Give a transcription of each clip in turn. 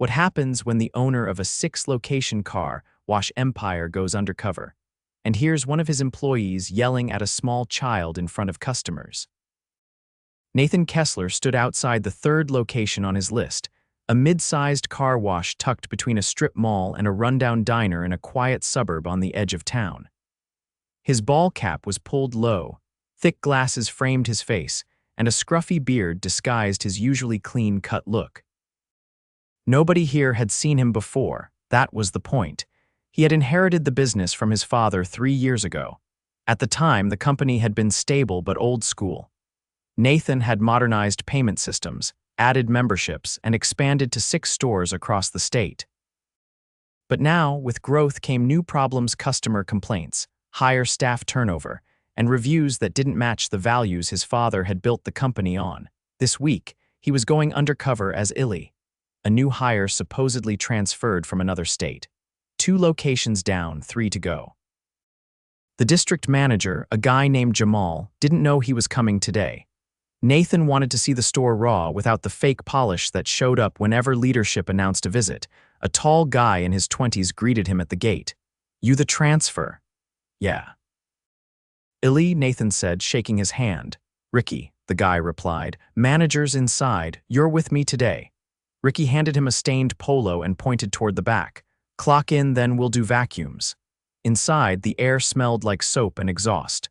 What happens when the owner of a 6-location car wash empire goes undercover. And here's one of his employees yelling at a small child in front of customers. Nathan Kessler stood outside the 3rd location on his list, a mid-sized car wash tucked between a strip mall and a rundown diner in a quiet suburb on the edge of town. His ball cap was pulled low, thick glasses framed his face, and a scruffy beard disguised his usually clean-cut look. Nobody here had seen him before, that was the point. He had inherited the business from his father 3 years ago. At the time, the company had been stable but old school. Nathan had modernized payment systems, added memberships, and expanded to 6 stores across the state. But now, with growth came new problems: customer complaints, higher staff turnover, and reviews that didn't match the values his father had built the company on. This week, he was going undercover as Illy, a new hire supposedly transferred from another state. 2 locations down, 3 to go. The district manager, a guy named Jamal, didn't know he was coming today. Nathan wanted to see the store raw without the fake polish that showed up whenever leadership announced a visit. A tall guy in his 20s greeted him at the gate. "You the transfer?" "Yeah." "Illy," Nathan said, shaking his hand. "Ricky," the guy replied. "Manager's inside. You're with me today." Ricky handed him a stained polo and pointed toward the back. "Clock in, then we'll do vacuums." Inside, the air smelled like soap and exhaust.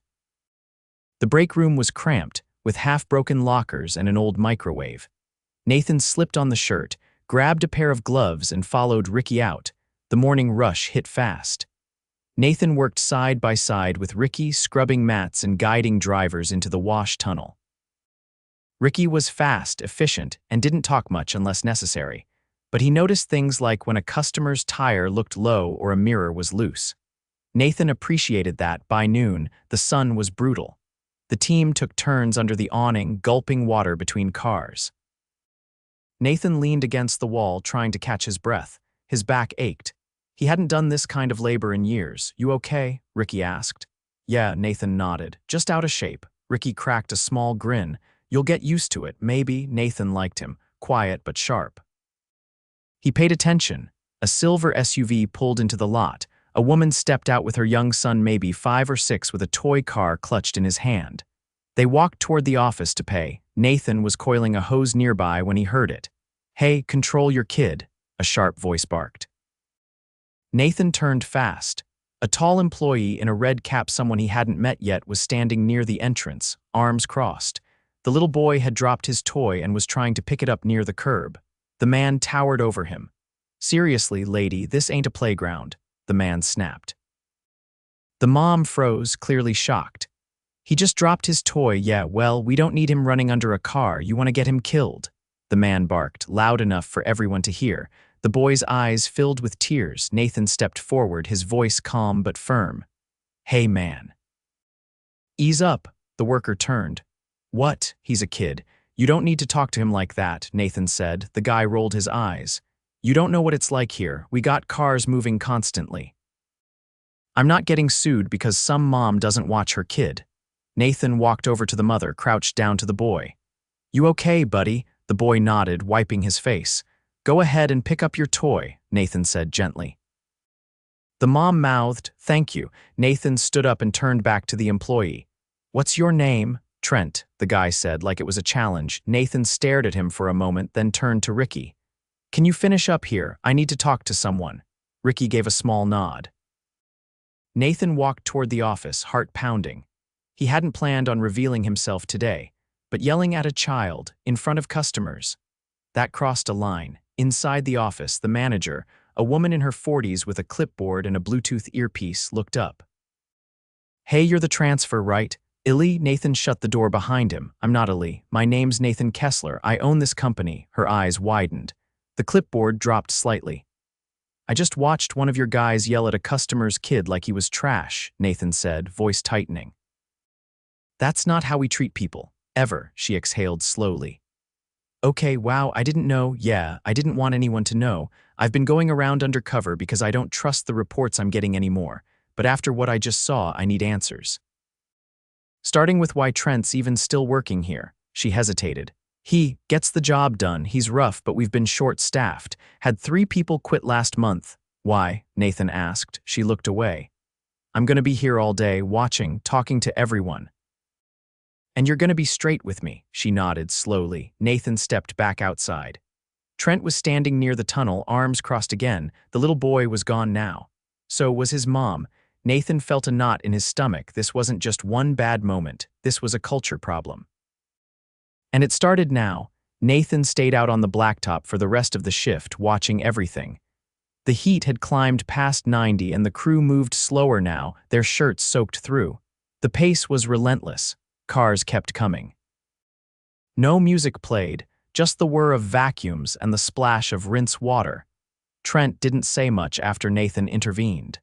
The break room was cramped, with half-broken lockers and an old microwave. Nathan slipped on the shirt, grabbed a pair of gloves, and followed Ricky out. The morning rush hit fast. Nathan worked side by side with Ricky, scrubbing mats and guiding drivers into the wash tunnel. Ricky was fast, efficient, and didn't talk much unless necessary. But he noticed things like when a customer's tire looked low or a mirror was loose. Nathan appreciated that by noon, the sun was brutal. The team took turns under the awning, gulping water between cars. Nathan leaned against the wall, trying to catch his breath. His back ached. He hadn't done this kind of labor in years. "You okay?" Ricky asked. "Yeah," Nathan nodded. "Just out of shape." Ricky cracked a small grin. "You'll get used to it, maybe." Nathan liked him, quiet but sharp. He paid attention. A silver SUV pulled into the lot. A woman stepped out with her young son, maybe 5 or 6, with a toy car clutched in his hand. They walked toward the office to pay. Nathan was coiling a hose nearby when he heard it. "Hey, control your kid," a sharp voice barked. Nathan turned fast. A tall employee in a red cap, someone he hadn't met yet, was standing near the entrance, arms crossed. The little boy had dropped his toy and was trying to pick it up near the curb. The man towered over him. "Seriously, lady, this ain't a playground," the man snapped. The mom froze, clearly shocked. "He just dropped his toy." "Yeah, well, we don't need him running under a car. You want to get him killed," the man barked, loud enough for everyone to hear. The boy's eyes filled with tears. Nathan stepped forward, his voice calm but firm. "Hey, man. Ease up." The worker turned. "What? He's a kid. You don't need to talk to him like that," Nathan said. The guy rolled his eyes. "You don't know what it's like here. We got cars moving constantly. I'm not getting sued because some mom doesn't watch her kid." Nathan walked over to the mother, crouched down to the boy. "You okay, buddy?" The boy nodded, wiping his face. "Go ahead and pick up your toy," Nathan said gently. The mom mouthed, "Thank you." Nathan stood up and turned back to the employee. "What's your name?" "Trent," the guy said, like it was a challenge. Nathan stared at him for a moment, then turned to Ricky. "Can you finish up here? I need to talk to someone." Ricky gave a small nod. Nathan walked toward the office, heart pounding. He hadn't planned on revealing himself today, but yelling at a child, in front of customers, that crossed a line. Inside the office, the manager, a woman in her 40s with a clipboard and a Bluetooth earpiece, looked up. "Hey, you're the transfer, right?" "Illy?" Nathan shut the door behind him. "I'm not Illy. My name's Nathan Kessler. I own this company." Her eyes widened. The clipboard dropped slightly. "I just watched one of your guys yell at a customer's kid like he was trash," Nathan said, voice tightening. "That's not how we treat people, ever," she exhaled slowly. "Okay, wow, I didn't know. Yeah, I didn't want anyone to know. I've been going around undercover because I don't trust the reports I'm getting anymore. But after what I just saw, I need answers. Starting with why Trent's even still working here." She hesitated. He gets the job done. He's rough, but we've been short-staffed. Had 3 people quit last month. Why? Nathan asked. She looked away. I'm going to be here all day, watching, talking to everyone. And you're going to be straight with me, she nodded slowly. Nathan stepped back outside. Trent was standing near the tunnel, arms crossed again. The little boy was gone now. So was his mom. Nathan felt a knot in his stomach. This wasn't just one bad moment. This was a culture problem. And it started now. Nathan stayed out on the blacktop for the rest of the shift, watching everything. The heat had climbed past 90 and the crew moved slower now, their shirts soaked through. The pace was relentless. Cars kept coming. No music played, just the whir of vacuums and the splash of rinse water. Trent didn't say much after Nathan intervened.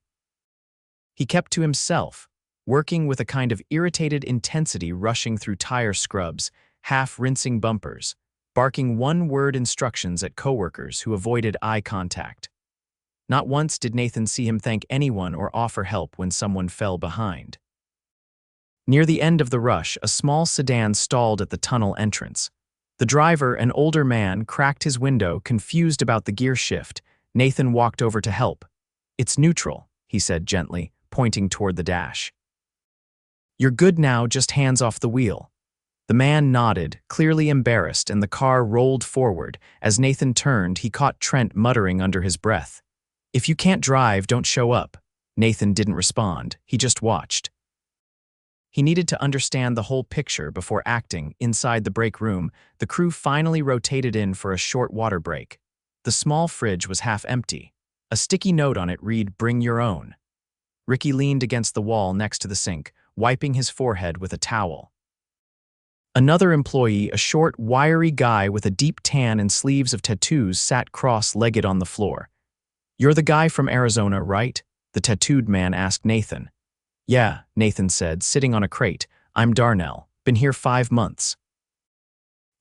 He kept to himself, working with a kind of irritated intensity rushing through tire scrubs, half-rinsing bumpers, barking one-word instructions at coworkers who avoided eye contact. Not once did Nathan see him thank anyone or offer help when someone fell behind. Near the end of the rush, a small sedan stalled at the tunnel entrance. The driver, an older man, cracked his window, confused about the gear shift. Nathan walked over to help. "It's neutral," he said gently, pointing toward the dash. "You're good now, just hands off the wheel." The man nodded, clearly embarrassed, and the car rolled forward. As Nathan turned, he caught Trent muttering under his breath. "If you can't drive, don't show up." Nathan didn't respond, he just watched. He needed to understand the whole picture before acting. Inside the break room, the crew finally rotated in for a short water break. The small fridge was half empty. A sticky note on it read, "Bring your own." Ricky leaned against the wall next to the sink, wiping his forehead with a towel. Another employee, a short, wiry guy with a deep tan and sleeves of tattoos, sat cross-legged on the floor. "You're the guy from Arizona, right?" the tattooed man asked Nathan. "Yeah," Nathan said, sitting on a crate. "I'm Darnell. Been here 5 months."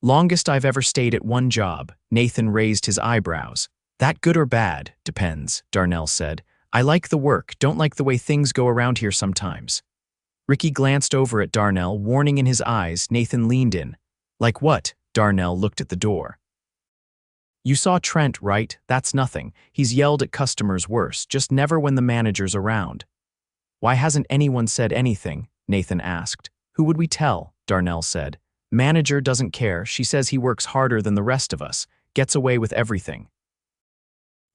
"Longest I've ever stayed at one job." Nathan raised his eyebrows. "That good or bad? Depends," Darnell said. "I like the work, don't like the way things go around here sometimes." Ricky glanced over at Darnell, warning in his eyes. Nathan leaned in. "Like what?" Darnell looked at the door. "You saw Trent, right? That's nothing. He's yelled at customers worse, just never when the manager's around." "Why hasn't anyone said anything?" Nathan asked. "Who would we tell?" Darnell said. "Manager doesn't care. She says he works harder than the rest of us, gets away with everything.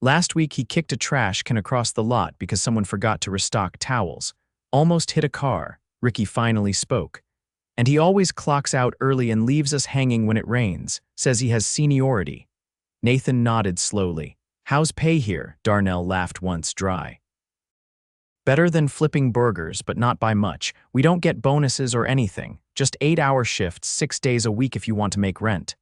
Last week he kicked a trash can across the lot because someone forgot to restock towels. Almost hit a car." Ricky finally spoke. "And he always clocks out early and leaves us hanging when it rains. Says he has seniority." Nathan nodded slowly. "How's pay here?" Darnell laughed once dry. "Better than flipping burgers, but not by much. We don't get bonuses or anything. Just 8-hour shifts, 6 days a week if you want to make rent."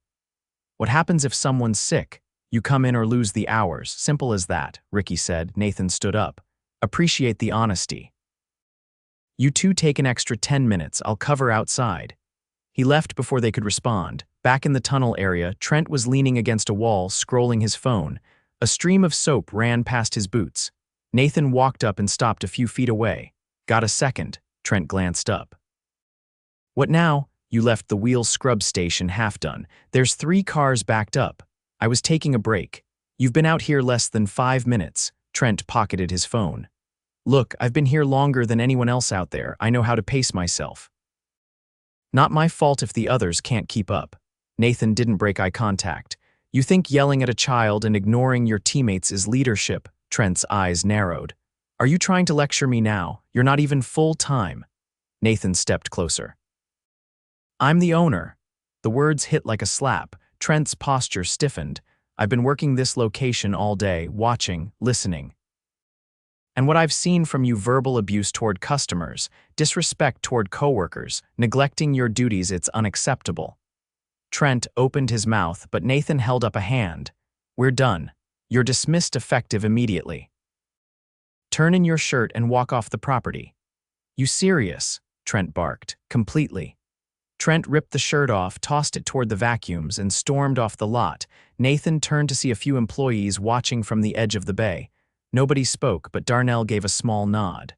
"What happens if someone's sick? You come in or lose the hours. Simple as that," Ricky said. Nathan stood up. "Appreciate the honesty. You two take an extra 10 minutes. I'll cover outside." He left before they could respond. Back in the tunnel area, Trent was leaning against a wall, scrolling his phone. A stream of soap ran past his boots. Nathan walked up and stopped a few feet away. "Got a second?" Trent glanced up. "What now?" "You left the wheel scrub station half done. There's 3 cars backed up. I was taking a break. You've been out here less than 5 minutes. Trent pocketed his phone. "Look, I've been here longer than anyone else out there. I know how to pace myself." "Not my fault if the others can't keep up." Nathan didn't break eye contact. "You think yelling at a child and ignoring your teammates is leadership?" Trent's eyes narrowed. "Are you trying to lecture me now? You're not even full-time." Nathan stepped closer. "I'm the owner." The words hit like a slap. Trent's posture stiffened. "I've been working this location all day, watching, listening. And what I've seen from you: verbal abuse toward customers, disrespect toward coworkers, neglecting your duties. It's unacceptable." Trent opened his mouth, but Nathan held up a hand. "We're done. You're dismissed effective immediately. Turn in your shirt and walk off the property." "You serious?" Trent barked. "Completely." Trent ripped the shirt off, tossed it toward the vacuums, and stormed off the lot. Nathan turned to see a few employees watching from the edge of the bay. Nobody spoke, but Darnell gave a small nod.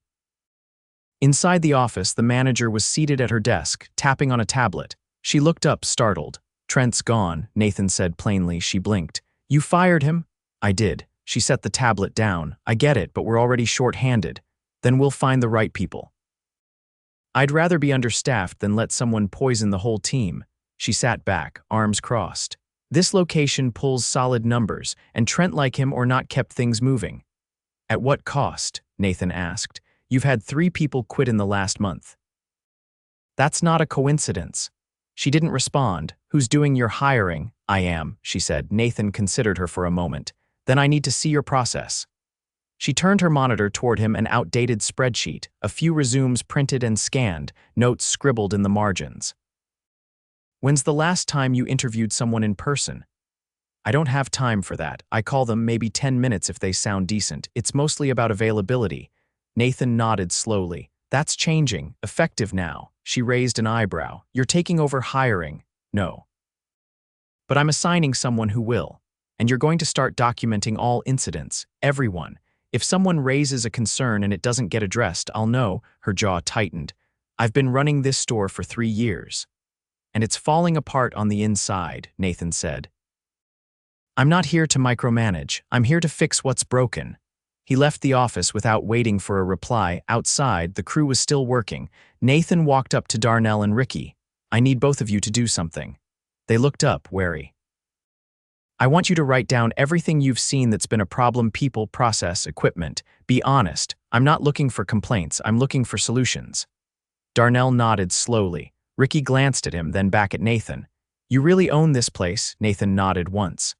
Inside the office, the manager was seated at her desk, tapping on a tablet. She looked up, startled. Trent's gone, Nathan said plainly. She blinked. You fired him? I did. She set the tablet down. I get it, but we're already short-handed. Then we'll find the right people. I'd rather be understaffed than let someone poison the whole team. She sat back, arms crossed. This location pulls solid numbers, and Trent, like him or not, kept things moving. At what cost? Nathan asked. You've had 3 people quit in the last month. That's not a coincidence. She didn't respond. Who's doing your hiring? I am, she said. Nathan considered her for a moment. Then I need to see your process. She turned her monitor toward him, an outdated spreadsheet, a few resumes printed and scanned, notes scribbled in the margins. When's the last time you interviewed someone in person? I don't have time for that. I call them maybe 10 minutes if they sound decent. It's mostly about availability. Nathan nodded slowly. That's changing, effective now. She raised an eyebrow. You're taking over hiring. No. But I'm assigning someone who will. And you're going to start documenting all incidents, everyone. If someone raises a concern and it doesn't get addressed, I'll know. Her jaw tightened. I've been running this store for 3 years. And it's falling apart on the inside, Nathan said. I'm not here to micromanage. I'm here to fix what's broken. He left the office without waiting for a reply. Outside, the crew was still working. Nathan walked up to Darnell and Ricky. I need both of you to do something. They looked up, wary. I want you to write down everything you've seen that's been a problem: people, process, equipment. Be honest. I'm not looking for complaints. I'm looking for solutions. Darnell nodded slowly. Ricky glanced at him, then back at Nathan. You really own this place? Nathan nodded once.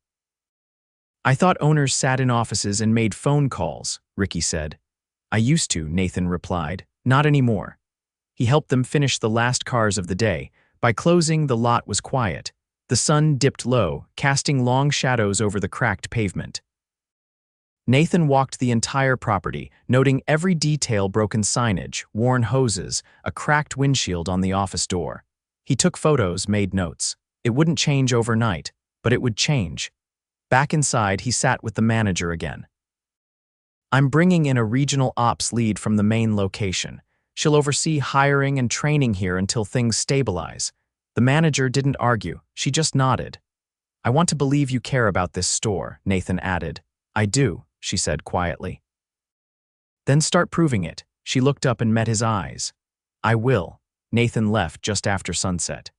I thought owners sat in offices and made phone calls, Ricky said. I used to, Nathan replied. Not anymore. He helped them finish the last cars of the day. By closing, the lot was quiet. The sun dipped low, casting long shadows over the cracked pavement. Nathan walked the entire property, noting every detail: broken signage, worn hoses, a cracked windshield on the office door. He took photos, made notes. It wouldn't change overnight, but it would change. Back inside, he sat with the manager again. I'm bringing in a regional ops lead from the main location. She'll oversee hiring and training here until things stabilize. The manager didn't argue. She just nodded. I want to believe you care about this store, Nathan added. I do, she said quietly. Then start proving it. She looked up and met his eyes. I will. Nathan left just after sunset.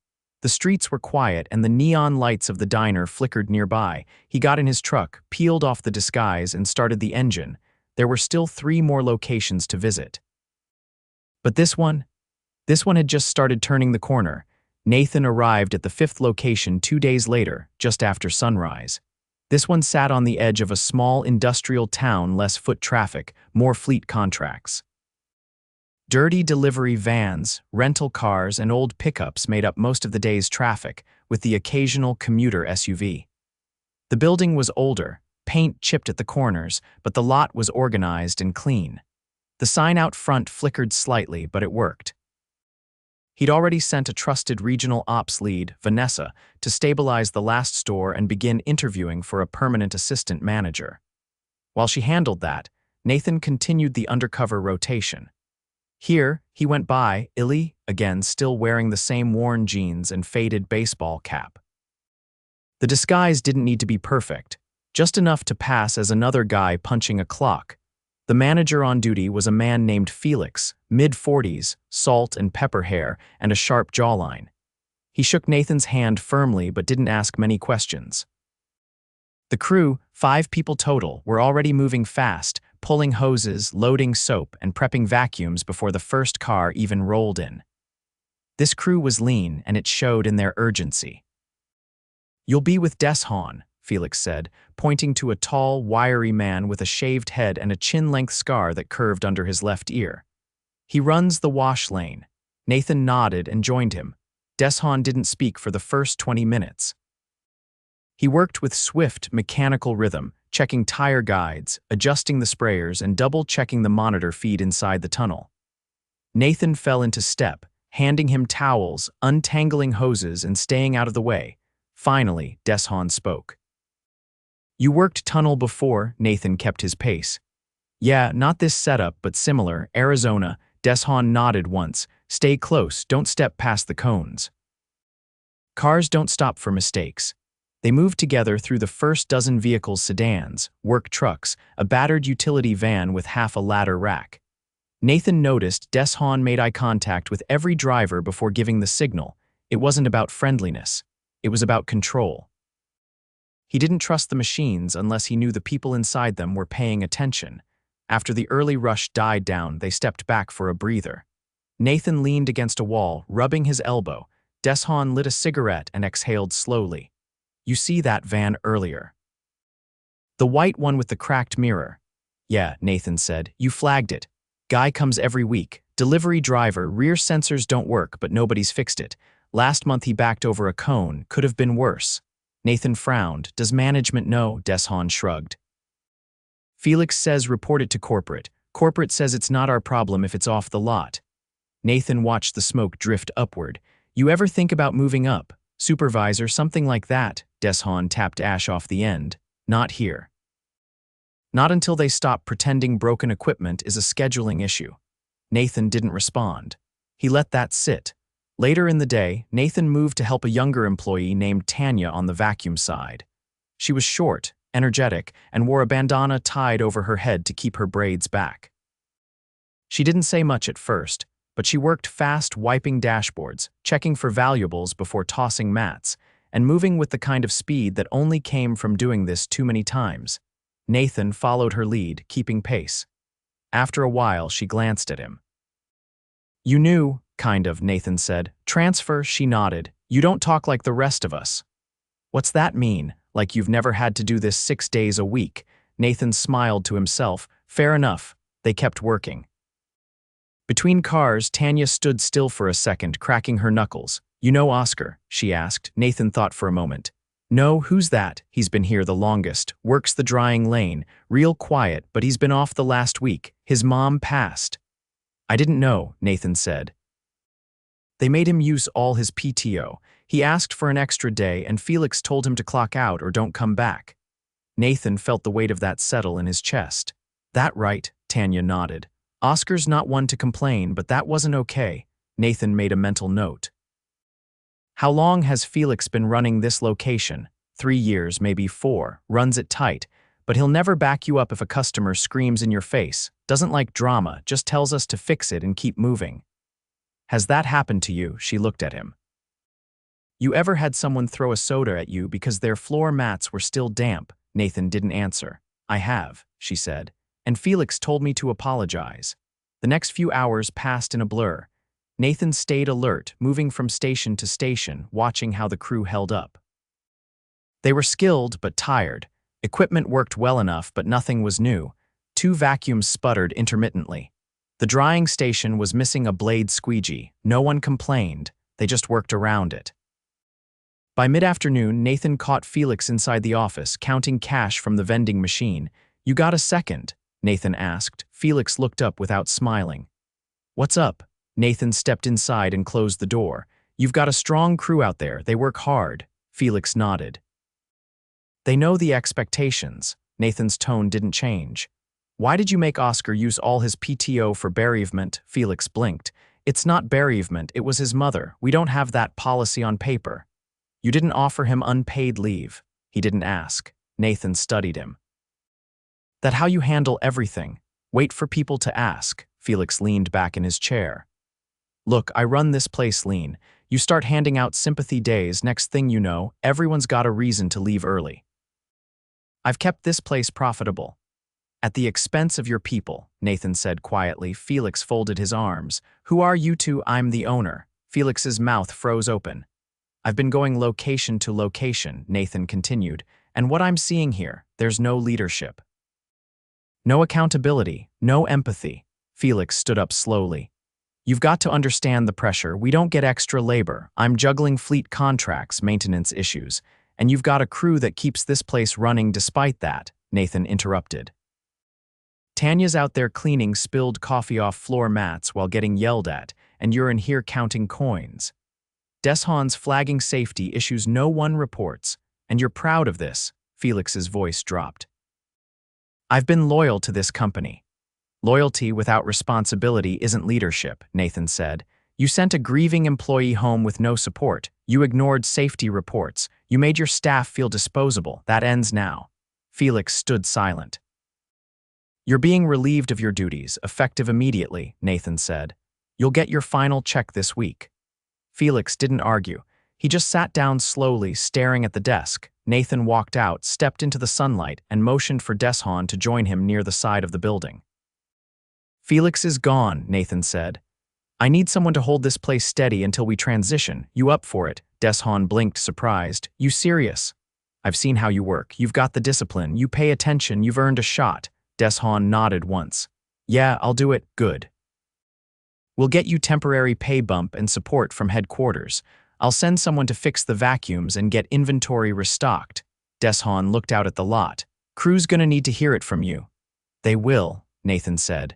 The streets were quiet and the neon lights of the diner flickered nearby. He got in his truck, peeled off the disguise, and started the engine. There were still 3 more locations to visit. But this one had just started turning the corner. Nathan arrived at the 5th location 2 days later, just after sunrise. This one sat on the edge of a small industrial town, less foot traffic, more fleet contracts. Dirty delivery vans, rental cars, and old pickups made up most of the day's traffic, with the occasional commuter SUV. The building was older, paint chipped at the corners, but the lot was organized and clean. The sign out front flickered slightly, but it worked. He'd already sent a trusted regional ops lead, Vanessa, to stabilize the last store and begin interviewing for a permanent assistant manager. While she handled that, Nathan continued the undercover rotation. Here, he went by Illy, again still wearing the same worn jeans and faded baseball cap. The disguise didn't need to be perfect, just enough to pass as another guy punching a clock. The manager on duty was a man named Felix, mid-40s, salt and pepper hair, and a sharp jawline. He shook Nathan's hand firmly but didn't ask many questions. The crew, 5 people total, were already moving fast, pulling hoses, loading soap, and prepping vacuums before the first car even rolled in. This crew was lean, and it showed in their urgency. You'll be with Deshawn, Felix said, pointing to a tall, wiry man with a shaved head and a chin-length scar that curved under his left ear. He runs the wash lane. Nathan nodded and joined him. Deshawn didn't speak for the first 20 minutes. He worked with swift, mechanical rhythm, checking tire guides, adjusting the sprayers, and double-checking the monitor feed inside the tunnel. Nathan fell into step, handing him towels, untangling hoses, and staying out of the way. Finally, Deshawn spoke. You worked tunnel before, Nathan kept his pace. Yeah, not this setup, but similar, Arizona. Deshawn nodded once. Stay close, don't step past the cones. Cars don't stop for mistakes. They move together through the first dozen vehicles: sedans, work trucks, a battered utility van with half a ladder rack. Nathan noticed Deshawn made eye contact with every driver before giving the signal. It wasn't about friendliness. It was about control. He didn't trust the machines unless he knew the people inside them were paying attention. After the early rush died down, they stepped back for a breather. Nathan leaned against a wall, rubbing his elbow. Deshawn lit a cigarette and exhaled slowly. "You see that van earlier? The white one with the cracked mirror?" "Yeah," Nathan said. "You flagged it. Guy comes every week. Delivery driver, rear sensors don't work, but nobody's fixed it. Last month he backed over a cone. Could have been worse." Nathan frowned. "Does management know?" Deshawn shrugged. "Felix says report it to corporate. Corporate says it's not our problem if it's off the lot." Nathan watched the smoke drift upward. "You ever think about moving up? Supervisor, something like that?" Deshawn tapped ash off the end. "Not here. Not until they stop pretending broken equipment is a scheduling issue." Nathan didn't respond. He let that sit. Later in the day, Nathan moved to help a younger employee named Tanya on the vacuum side. She was short, energetic, and wore a bandana tied over her head to keep her braids back. She didn't say much at first, but she worked fast, wiping dashboards, checking for valuables before tossing mats, and moving with the kind of speed that only came from doing this too many times. Nathan followed her lead, keeping pace. After a while, she glanced at him. "You knew, kind of," Nathan said. "Transfer," she nodded. "You don't talk like the rest of us." "What's that mean? Like you've never had to do this 6 days a week?" Nathan smiled to himself. "Fair enough." They kept working. Between cars, Tanya stood still for a second, cracking her knuckles. "You know Oscar?" she asked. Nathan thought for a moment. "No, who's that?" "He's been here the longest. Works the drying lane. Real quiet, but he's been off the last week. His mom passed." "I didn't know," Nathan said. "They made him use all his PTO. He asked for an extra day, and Felix told him to clock out or don't come back." Nathan felt the weight of that settle in his chest. "That right," Tanya nodded. "Oscar's not one to complain, but that wasn't okay." Nathan made a mental note. "How long has Felix been running this location?" 3 years, maybe 4. Runs it tight, but he'll never back you up if a customer screams in your face. Doesn't like drama, just tells us to fix it and keep moving. "Has that happened to you?" She looked at him. "You ever had someone throw a soda at you because their floor mats were still damp?" Nathan didn't answer. "I have," she said, "and Felix told me to apologize." The next few hours passed in a blur. Nathan stayed alert, moving from station to station, watching how the crew held up. They were skilled but tired. Equipment worked well enough, but nothing was new. 2 vacuums sputtered intermittently. The drying station was missing a blade squeegee. No one complained. They just worked around it. By mid-afternoon, Nathan caught Felix inside the office, counting cash from the vending machine. "You got a second?" Nathan asked. Felix looked up without smiling. "What's up?" Nathan stepped inside and closed the door. "You've got a strong crew out there. They work hard." Felix nodded. "They know the expectations." Nathan's tone didn't change. "Why did you make Oscar use all his PTO for bereavement?" Felix blinked. "It's not bereavement, it was his mother. We don't have that policy on paper." "You didn't offer him unpaid leave?" He didn't ask. Nathan studied him. "That how you handle everything? Wait for people to ask." Felix leaned back in his chair. "Look, I run this place lean. You start handing out sympathy days, next thing you know, everyone's got a reason to leave early. I've kept this place profitable." "At the expense of your people," Nathan said quietly. Felix folded his arms. "Who are you two?" "I'm the owner." Felix's mouth froze open. "I've been going location to location," Nathan continued, "and what I'm seeing here, there's no leadership. No accountability, no empathy." Felix stood up slowly. "You've got to understand the pressure. We don't get extra labor. I'm juggling fleet contracts, maintenance issues, and you've got a crew that keeps this place running despite that," Nathan interrupted. "Tanya's out there cleaning spilled coffee off floor mats while getting yelled at, and you're in here counting coins. Deshawn's flagging safety issues no one reports, and you're proud of this." Felix's voice dropped. "I've been loyal to this company." "Loyalty without responsibility isn't leadership," Nathan said. You sent a grieving employee home with no support. You ignored safety reports. You made your staff feel disposable. That ends now. Felix stood silent. You're being relieved of your duties, effective immediately, Nathan said. You'll get your final check this week. Felix didn't argue. He just sat down slowly, staring at the desk. Nathan walked out, stepped into the sunlight, and motioned for Deshan to join him near the side of the building. Felix is gone, Nathan said. I need someone to hold this place steady until we transition. You up for it? Deshan blinked, surprised. You serious? I've seen how you work. You've got the discipline. You pay attention. You've earned a shot. Deshan nodded once. Yeah, I'll do it. Good. We'll get you temporary pay bump and support from headquarters. I'll send someone to fix the vacuums and get inventory restocked. Deshan looked out at the lot. Crew's gonna need to hear it from you. They will, Nathan said.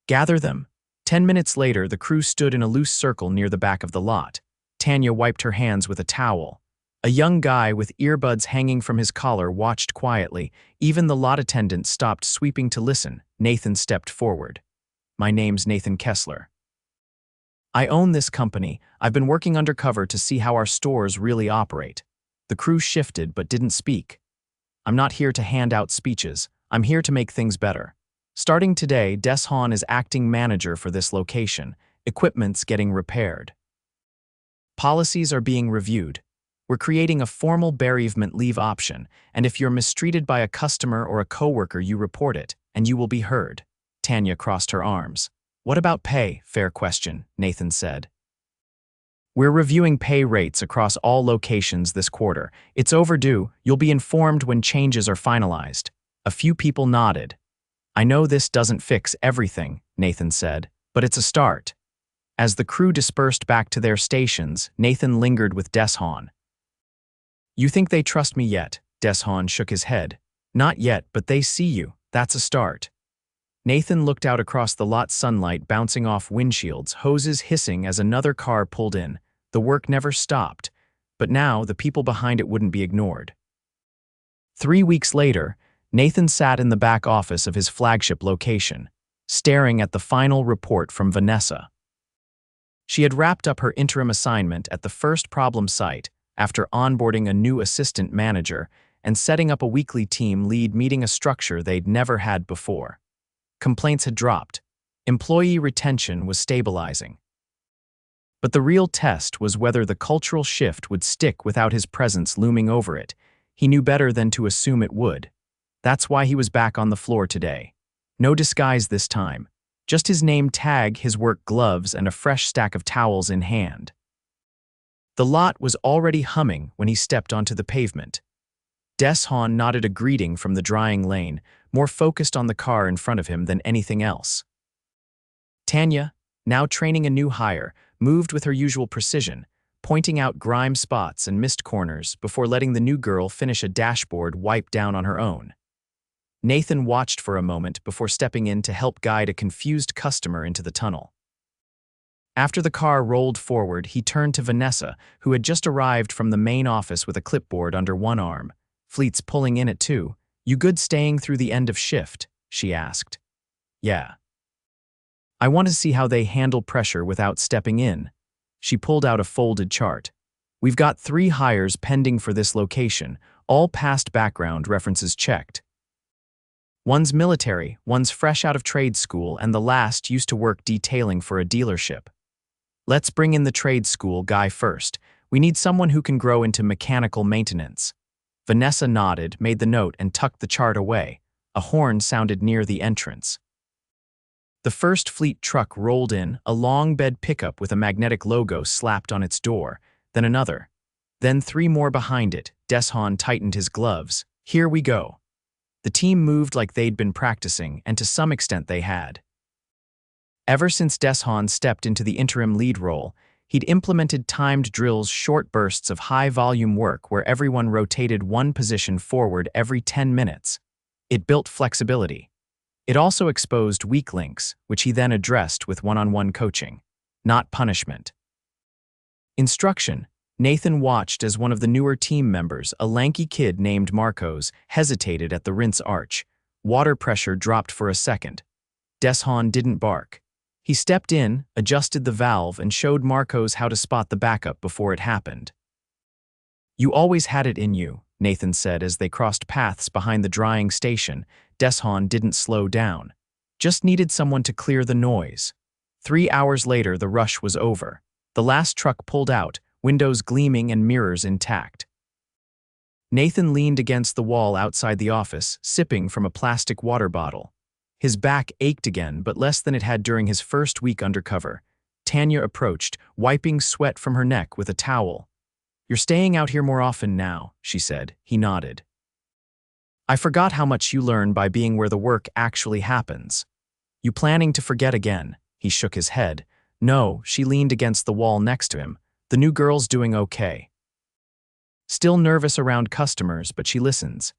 Gather them. 10 minutes later, the crew stood in a loose circle near the back of the lot. Tanya wiped her hands with a towel. A young guy with earbuds hanging from his collar watched quietly. Even the lot attendant stopped sweeping to listen. Nathan stepped forward. My name's Nathan Kessler. I own this company. I've been working undercover to see how our stores really operate. The crew shifted but didn't speak. I'm not here to hand out speeches. I'm here to make things better. Starting today, Deshan is acting manager for this location. Equipment's getting repaired. Policies are being reviewed. We're creating a formal bereavement leave option, and if you're mistreated by a customer or a coworker, you report it, and you will be heard. Tanya crossed her arms. What about pay? Fair question, Nathan said. We're reviewing pay rates across all locations this quarter. It's overdue. You'll be informed when changes are finalized. A few people nodded. I know this doesn't fix everything, Nathan said, but it's a start. As the crew dispersed back to their stations, Nathan lingered with Deshan. You think they trust me yet? Deshan shook his head. Not yet, but they see you. That's a start. Nathan looked out across the lot, sunlight bouncing off windshields, hoses hissing as another car pulled in. The work never stopped, but now the people behind it wouldn't be ignored. 3 weeks later, Nathan sat in the back office of his flagship location, staring at the final report from Vanessa. She had wrapped up her interim assignment at the first problem site after onboarding a new assistant manager and setting up a weekly team lead meeting, a structure they'd never had before. Complaints had dropped. Employee retention was stabilizing. But the real test was whether the cultural shift would stick without his presence looming over it. He knew better than to assume it would. That's why he was back on the floor today. No disguise this time. Just his name tag, his work gloves, and a fresh stack of towels in hand. The lot was already humming when he stepped onto the pavement. Deshan nodded a greeting from the drying lane, more focused on the car in front of him than anything else. Tanya, now training a new hire, moved with her usual precision, pointing out grime spots and missed corners before letting the new girl finish a dashboard wipe down on her own. Nathan watched for a moment before stepping in to help guide a confused customer into the tunnel. After the car rolled forward, he turned to Vanessa, who had just arrived from the main office with a clipboard under one arm. Fleet's pulling in at 2. You good staying through the end of shift? She asked. Yeah. I want to see how they handle pressure without stepping in. She pulled out a folded chart. We've got 3 hires pending for this location, all past background references checked. One's military, one's fresh out of trade school, and the last used to work detailing for a dealership. Let's bring in the trade school guy first. We need someone who can grow into mechanical maintenance. Vanessa nodded, made the note, and tucked the chart away. A horn sounded near the entrance. The first fleet truck rolled in, a long bed pickup with a magnetic logo slapped on its door, then another. Then 3 more behind it. Deshan tightened his gloves. Here we go. The team moved like they'd been practicing, and to some extent they had. Ever since Deshan stepped into the interim lead role, he'd implemented timed drills, short bursts of high-volume work where everyone rotated one position forward every 10 minutes. It built flexibility. It also exposed weak links, which he then addressed with one-on-one coaching, not punishment. Instruction. Nathan watched as one of the newer team members, a lanky kid named Marcos, hesitated at the rinse arch. Water pressure dropped for a second. Deshan didn't bark. He stepped in, adjusted the valve, and showed Marcos how to spot the backup before it happened. "You always had it in you," Nathan said as they crossed paths behind the drying station. Deshan didn't slow down. Just needed someone to clear the noise. 3 hours later, the rush was over. The last truck pulled out, windows gleaming and mirrors intact. Nathan leaned against the wall outside the office, sipping from a plastic water bottle. His back ached again, but less than it had during his first week undercover. Tanya approached, wiping sweat from her neck with a towel. "You're staying out here more often now," she said. He nodded. "I forgot how much you learn by being where the work actually happens." "You planning to forget again?" He shook his head. "No," she leaned against the wall next to him. "The new girl's doing okay. Still nervous around customers, but she listens.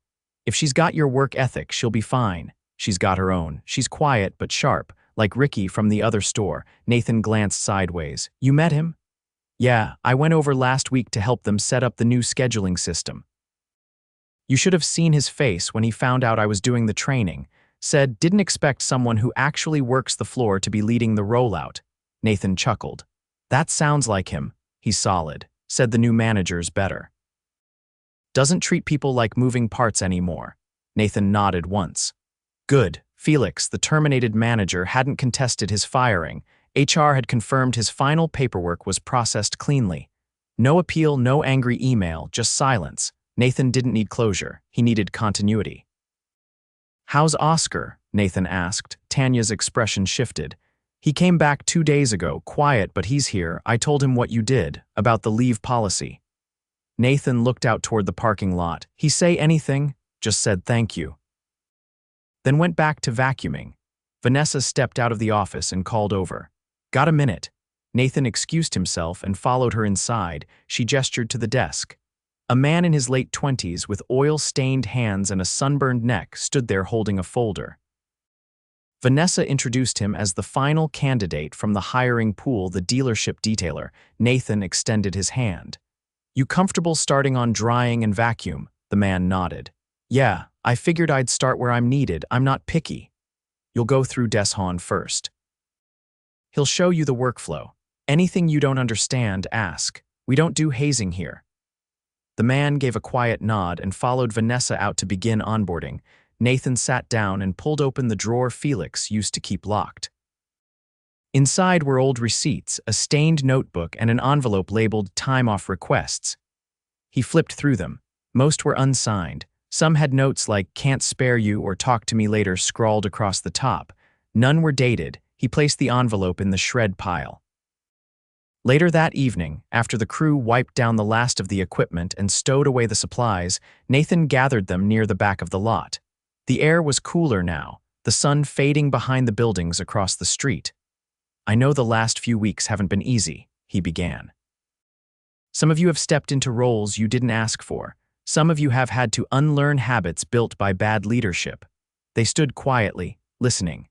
If she's got your work ethic, she'll be fine. She's got her own. She's quiet but sharp, like Ricky from the other store." Nathan glanced sideways. "You met him?" "Yeah, I went over last week to help them set up the new scheduling system." "You should have seen his face when he found out I was doing the training." Said, "Didn't expect someone who actually works the floor to be leading the rollout." Nathan chuckled. "That sounds like him. He's solid," said the new manager's better. "Doesn't treat people like moving parts anymore." Nathan nodded once. "Good." Felix, the terminated manager, hadn't contested his firing. HR had confirmed his final paperwork was processed cleanly. No appeal, no angry email, just silence. Nathan didn't need closure. He needed continuity. "How's Oscar?" Nathan asked. Tanya's expression shifted. "He came back 2 days ago, quiet, but he's here. I told him what you did, about the leave policy." Nathan looked out toward the parking lot. "He say anything?" "Just said thank you." Then went back to vacuuming. Vanessa stepped out of the office and called over. "Got a minute?" Nathan excused himself and followed her inside. She gestured to the desk. A man in his late 20s with oil-stained hands and a sunburned neck stood there holding a folder. Vanessa introduced him as the final candidate from the hiring pool, the dealership detailer. Nathan extended his hand. "You comfortable starting on drying and vacuum?" The man nodded. "Yeah, I figured I'd start where I'm needed. I'm not picky." "You'll go through Deshan first. He'll show you the workflow. Anything you don't understand, ask. We don't do hazing here." The man gave a quiet nod and followed Vanessa out to begin onboarding. Nathan sat down and pulled open the drawer Felix used to keep locked. Inside were old receipts, a stained notebook, and an envelope labeled "Time Off Requests." He flipped through them. Most were unsigned. Some had notes like "Can't spare you" or "Talk to me later" scrawled across the top. None were dated. He placed the envelope in the shred pile. Later that evening, after the crew wiped down the last of the equipment and stowed away the supplies, Nathan gathered them near the back of the lot. The air was cooler now, the sun fading behind the buildings across the street. "I know the last few weeks haven't been easy," he began. "Some of you have stepped into roles you didn't ask for. Some of you have had to unlearn habits built by bad leadership." They stood quietly, listening.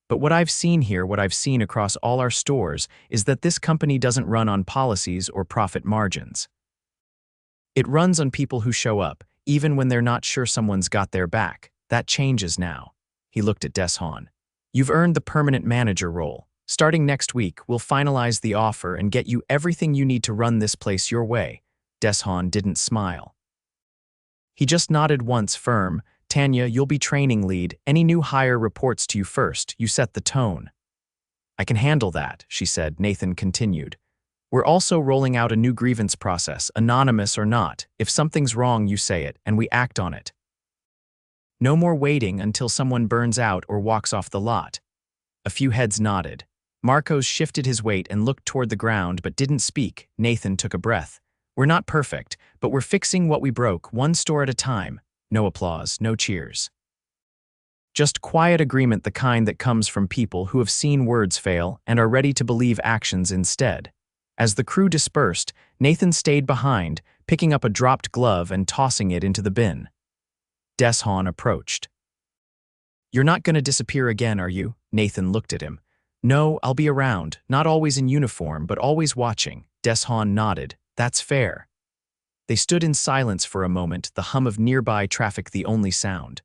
"But what I've seen here, what I've seen across all our stores, is that this company doesn't run on policies or profit margins. It runs on people who show up, even when they're not sure someone's got their back. That changes now." He looked at Deshan. "You've earned the permanent manager role. Starting next week, we'll finalize the offer and get you everything you need to run this place your way." Deshan didn't smile. He just nodded once, firm. "Tanya, you'll be training lead. Any new hire reports to you first. You set the tone." "I can handle that," she said. Nathan continued. "We're also rolling out a new grievance process, anonymous or not. If something's wrong, you say it, and we act on it. No more waiting until someone burns out or walks off the lot." A few heads nodded. Marcos shifted his weight and looked toward the ground but didn't speak. Nathan took a breath. "We're not perfect, but we're fixing what we broke, one store at a time." No applause, no cheers. Just quiet agreement, the kind that comes from people who have seen words fail and are ready to believe actions instead. As the crew dispersed, Nathan stayed behind, picking up a dropped glove and tossing it into the bin. Deshan approached. "You're not going to disappear again, are you?" Nathan looked at him. "No, I'll be around, not always in uniform, but always watching." Deshan nodded. "That's fair." They stood in silence for a moment, the hum of nearby traffic the only sound.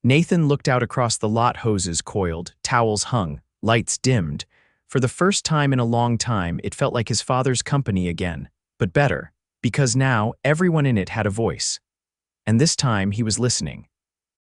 Nathan looked out across the lot, hoses coiled, towels hung, Lights dimmed. For the first time in a long time, it felt like his father's company again, but better, because now everyone in it had a voice. And this time he was listening.